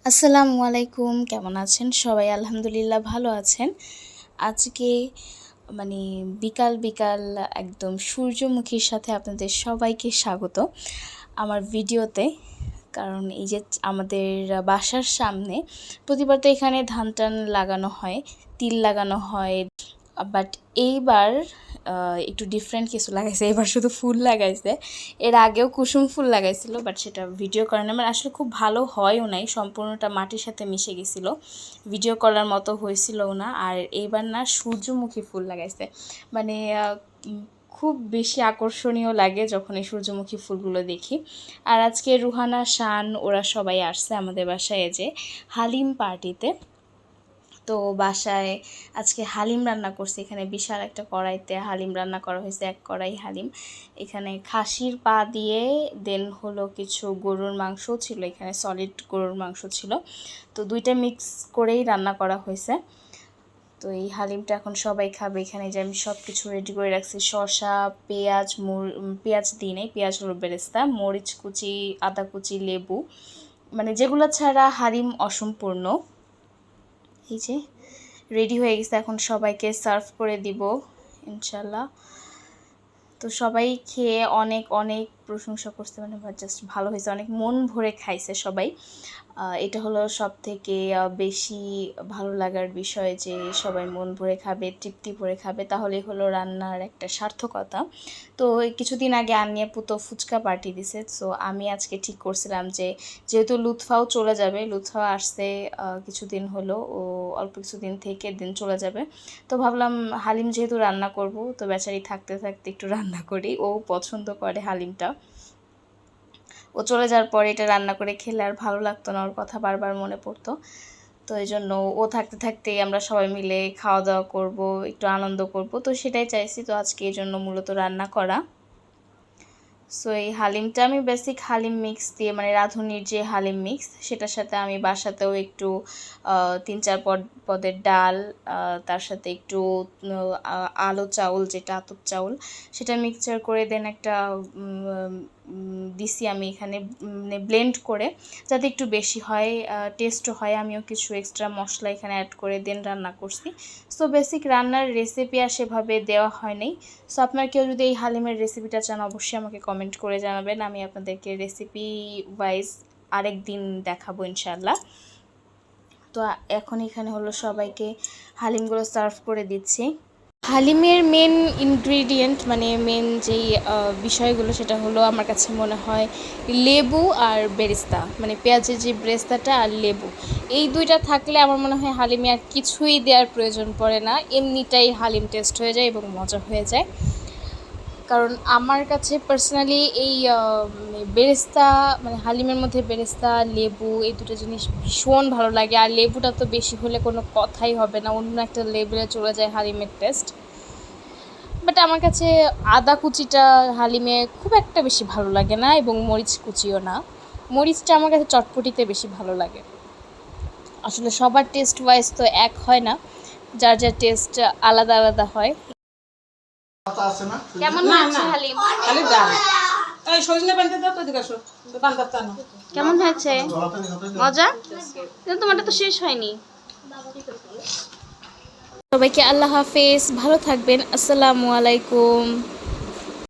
আসসালামু আলাইকুম, কেমন আছেন সবাই? আলহামদুলিল্লাহ ভালো আছেন। আজকে মানে বিকাল বিকাল একদম সূর্যমুখীর সাথে আপনাদের সবাইকে স্বাগত আমার ভিডিওতে। কারণ এই যে আমাদের বাসার সামনে প্রতিবার তো এখানে ধান টান লাগানো হয়, তিল লাগানো হয়, বাট এইবার একটু ডিফারেন্ট কিছু লাগাইছে। এবার শুধু ফুল লাগাইছে, এর আগেও কুসুম ফুল লাগাইছিল, বাট সেটা ভিডিও করার না, মানে আসলে খুব ভালো হয়ও নাই, সম্পূর্ণটা মাটির সাথে মিশে গেছিলো, ভিডিও করার মতো হয়েছিলও না। আর এইবার না সূর্যমুখী ফুল লাগাইছে, মানে খুব বেশি আকর্ষণীয় লাগে যখন এই সূর্যমুখী ফুলগুলো দেখি। আর আজকে রুহানা, শান ওরা সবাই আসছে আমাদের বাসায় যে হালিম পার্টিতে। তো বাসায় আজকে হালিম রান্না করছি, এখানে বিশাল একটা কড়াইতে হালিম রান্না করা হয়েছে, এক কড়াই হালিম। এখানে খাসির পা দিয়ে দেন হলো কিছু গরুর মাংস ছিল, এখানে সলিড গরুর মাংস ছিল, তো দুইটা মিক্স করেই রান্না করা হয়েছে। তো এই হালিমটা এখন সবাই খাবে। এখানে যে আমি সব কিছু রেডি করে রাখছি, শসা, পেঁয়াজ, পেঁয়াজ দিই নাই, পেঁয়াজ হলো বেরেস্তা, মরিচ কুচি, আদা কুচি, লেবু, মানে যেগুলো ছাড়া হালিম অসম্পূর্ণ। এই যে রেডি হয়ে গেছে, এখন সবাইকে সার্ভ করে দিব ইনশাল্লাহ। তো সবাই খেয়ে অনেক অনেক প্রশংসা করছে, মানে জাস্ট ভালো হয়েছে, অনেক মন ভরে খাইছে সবাই। এটা হলো সব থেকে বেশি ভালো লাগার বিষয়, যে সবাই মন ভরে খাবে, তৃপ্তি ভরে খাবে, তাহলেই হলো রান্নার একটা সার্থকতা। তো কিছুদিন আগে আমি আপু তো ফুচকা পার্টি দিছে, সো আমি আজকে ঠিক করছিলাম যে যেহেতু লুৎফাও চলে যাবে, লুৎফা আসছে কিছুদিন হলো, ও অল্প কিছুদিন থেকে দিন চলে যাবে, তো ভাবলাম হালিম যেহেতু রান্না করব, তো বেচারি থাকতে থাকতে একটু রান্না করি, ও পছন্দ করে হালিমটা। ও চলে যাওয়ার পরে এটা রান্না করে খেলে আর ভালো লাগতো না, ওর কথা বারবার মনে পড়তো, তো এই জন্য ও থাকতে থাকতেই আমরা সবাই মিলে খাওয়া দাওয়া করব, একটু আনন্দ করব, তো সেটাই চাইছি। তো আজকে এই জন্য মূলত রান্না করা। সো এই হালিমটা আমি বেসিক হালিম মিক্স দিয়ে, মানে রাঁধুনির যে হালিম মিক্স, সেটার সাথে আমি বাসাতেও একটু 3-4 পদের ডাল, তার সাথে একটু আলো চাউল, যেটা আতপ চাউল, সেটা মিক্সচার করে দেন একটা দিছি আমি এখানে, মানে ব্লেন্ড করে, যাতে একটু বেশি হয়, টেস্টও হয়। আমিও কিছু এক্সট্রা মশলা এখানে অ্যাড করে দেন রান্না করছি। সো বেসিক রান্নার রেসিপি আর সেভাবে দেওয়া হয়নি। সো আপনার কেউ যদি এই হালিমের রেসিপিটা চান, অবশ্যই আমাকে কমেন্ট করে জানাবেন, আমি আপনাদেরকে রেসিপি ওয়াইজ আরেক দিন দেখাবো ইনশাল্লাহ। তো এখন এখানে হলো সবাইকে হালিমগুলো সার্ভ করে দিচ্ছি। হালিমের মেন ইনগ্রিডিয়েন্ট, মানে মেন যেই বিষয়গুলো, সেটা হলো আমার কাছে মনে হয় লেবু আর বেরেস্তা, মানে পেঁয়াজের যে বেরেস্তাটা আর লেবু, এই দুইটা থাকলে আমার মনে হয় হালিমে আর কিছুই দেওয়ার প্রয়োজন পড়ে না, এমনিটাই হালিম টেস্ট হয়ে যায় এবং মজা হয়ে যায়। কারণ আমার কাছে পার্সোনালি এই বেরেস্তা, মানে হালিমের মধ্যে বেরেস্তা, লেবু, এই দুটো জিনিস ভীষণ ভালো লাগে। আর লেবুটা তো বেশি হলে কোনো কথাই হবে না, অন্য একটা লেভেলে চলে যায় হালিমের টেস্ট। বাট আমার কাছে আদা কুচিটা হালিমে খুব একটা বেশি ভালো লাগে না, এবং মরিচ কুচিও না, মরিচটা আমার কাছে চটপটিতে বেশি ভালো লাগে। আসলে সবার টেস্ট ওয়াইজ তো এক হয় না, যার যার টেস্ট আলাদা আলাদা হয়। কেমন হয়েছে হালিম? কেমন হয়েছে? মজা? তোমারটা তো শেষ হয়নি। সবাইকে আল্লাহ হাফেজ, ভালো থাকবেন, আসসালামু আলাইকুম।